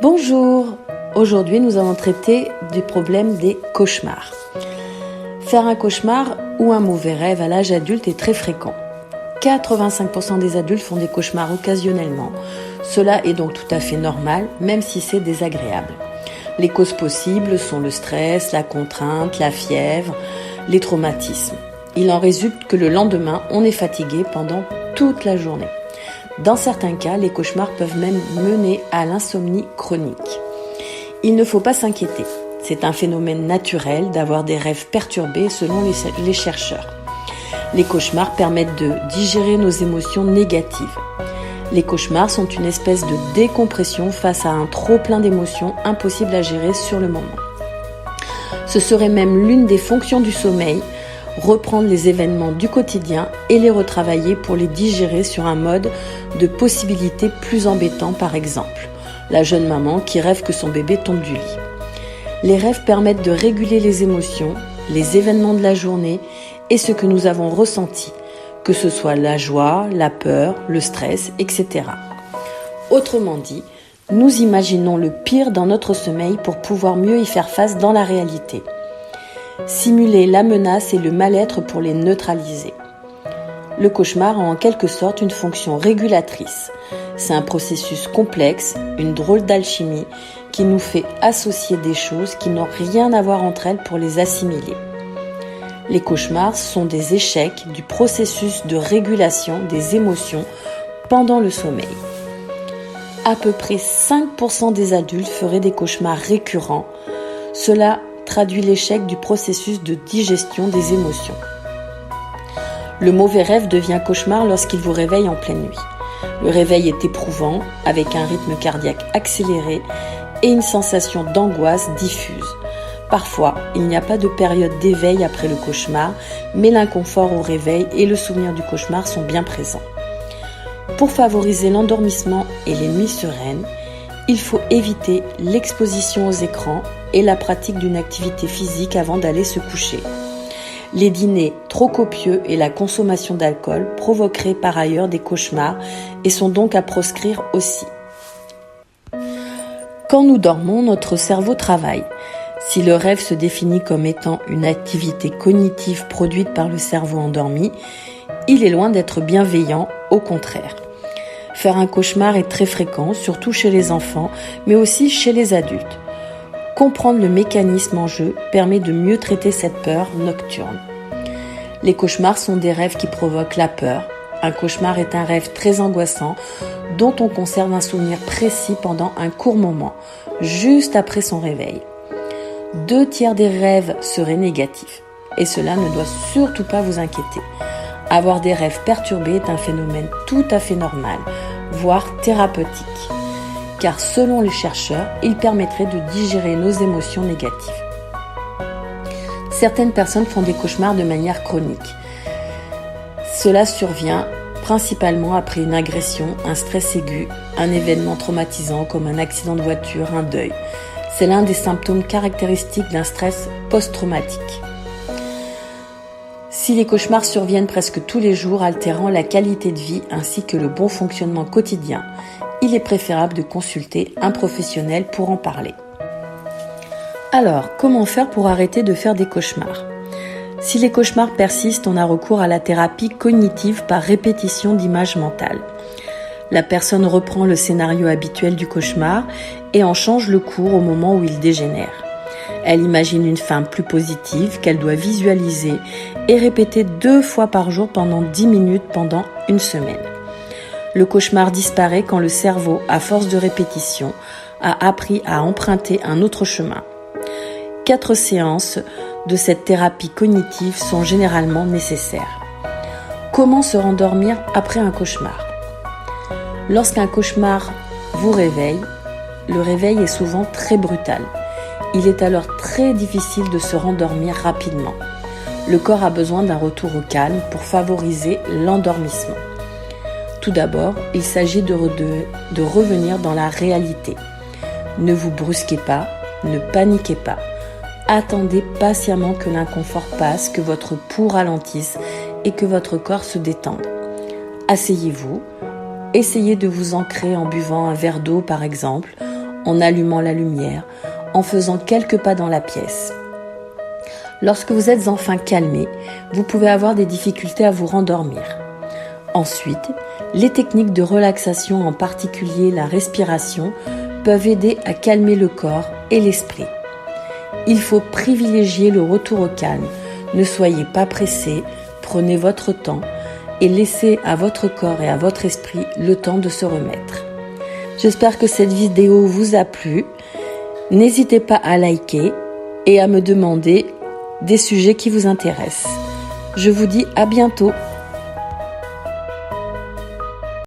Bonjour, aujourd'hui nous allons traiter du problème des cauchemars. Faire un cauchemar ou un mauvais rêve à l'âge adulte est très fréquent. 85% des adultes font des cauchemars occasionnellement. Cela est donc tout à fait normal, même si c'est désagréable. Les causes possibles sont le stress, la contrainte, la fièvre, les traumatismes. Il en résulte que le lendemain, on est fatigué pendant toute la journée. Dans certains cas, les cauchemars peuvent même mener à l'insomnie chronique. Il ne faut pas s'inquiéter. C'est un phénomène naturel d'avoir des rêves perturbés selon les chercheurs. Les cauchemars permettent de digérer nos émotions négatives. Les cauchemars sont une espèce de décompression face à un trop-plein d'émotions impossible à gérer sur le moment. Ce serait même l'une des fonctions du sommeil, reprendre les événements du quotidien et les retravailler pour les digérer sur un mode de possibilités plus embêtant, par exemple la jeune maman qui rêve que son bébé tombe du lit. Les rêves permettent de réguler les émotions, les événements de la journée et ce que nous avons ressenti, que ce soit la joie, la peur, le stress, etc. Autrement dit, nous imaginons le pire dans notre sommeil pour pouvoir mieux y faire face dans la réalité. Simuler la menace et le mal-être pour les neutraliser. Le cauchemar a en quelque sorte une fonction régulatrice. C'est un processus complexe, une drôle d'alchimie qui nous fait associer des choses qui n'ont rien à voir entre elles pour les assimiler. Les cauchemars sont des échecs du processus de régulation des émotions pendant le sommeil. À peu près 5% des adultes feraient des cauchemars récurrents. Cela traduit l'échec du processus de digestion des émotions. Le mauvais rêve devient cauchemar lorsqu'il vous réveille en pleine nuit. Le réveil est éprouvant, avec un rythme cardiaque accéléré et une sensation d'angoisse diffuse. Parfois, il n'y a pas de période d'éveil après le cauchemar, mais l'inconfort au réveil et le souvenir du cauchemar sont bien présents. Pour favoriser l'endormissement et les nuits sereines, il faut éviter l'exposition aux écrans et la pratique d'une activité physique avant d'aller se coucher. Les dîners trop copieux et la consommation d'alcool provoqueraient par ailleurs des cauchemars et sont donc à proscrire aussi. Quand nous dormons, notre cerveau travaille. Si le rêve se définit comme étant une activité cognitive produite par le cerveau endormi, il est loin d'être bienveillant, au contraire. Faire un cauchemar est très fréquent, surtout chez les enfants, mais aussi chez les adultes. Comprendre le mécanisme en jeu permet de mieux traiter cette peur nocturne. Les cauchemars sont des rêves qui provoquent la peur. Un cauchemar est un rêve très angoissant dont on conserve un souvenir précis pendant un court moment, juste après son réveil. 2/3 des rêves seraient négatifs et cela ne doit surtout pas vous inquiéter. Avoir des rêves perturbés est un phénomène tout à fait normal, voire thérapeutique. Car selon les chercheurs, il permettrait de digérer nos émotions négatives. Certaines personnes font des cauchemars de manière chronique. Cela survient principalement après une agression, un stress aigu, un événement traumatisant comme un accident de voiture, un deuil. C'est l'un des symptômes caractéristiques d'un stress post-traumatique. Si les cauchemars surviennent presque tous les jours, altérant la qualité de vie ainsi que le bon fonctionnement quotidien, il est préférable de consulter un professionnel pour en parler. Alors, comment faire pour arrêter de faire des cauchemars ? Si les cauchemars persistent, on a recours à la thérapie cognitive par répétition d'images mentales. La personne reprend le scénario habituel du cauchemar et en change le cours au moment où il dégénère. Elle imagine une fin plus positive qu'elle doit visualiser et répéter 2 fois par jour pendant 10 minutes pendant une semaine. Le cauchemar disparaît quand le cerveau, à force de répétition, a appris à emprunter un autre chemin. 4 séances de cette thérapie cognitive sont généralement nécessaires. Comment se rendormir après un cauchemar ? Lorsqu'un cauchemar vous réveille, le réveil est souvent très brutal. Il est alors très difficile de se rendormir rapidement. Le corps a besoin d'un retour au calme pour favoriser l'endormissement. Tout d'abord, il s'agit de revenir dans la réalité. Ne vous brusquez pas, ne paniquez pas. Attendez patiemment que l'inconfort passe, que votre pouls ralentisse et que votre corps se détende. Asseyez-vous, essayez de vous ancrer en buvant un verre d'eau par exemple, en allumant la lumière, en faisant quelques pas dans la pièce. Lorsque vous êtes enfin calmé, vous pouvez avoir des difficultés à vous rendormir. Ensuite, les techniques de relaxation, en particulier la respiration, peuvent aider à calmer le corps et l'esprit. Il faut privilégier le retour au calme. Ne soyez pas pressé, prenez votre temps et laissez à votre corps et à votre esprit le temps de se remettre. J'espère que cette vidéo vous a plu. N'hésitez pas à liker et à me demander des sujets qui vous intéressent. Je vous dis à bientôt.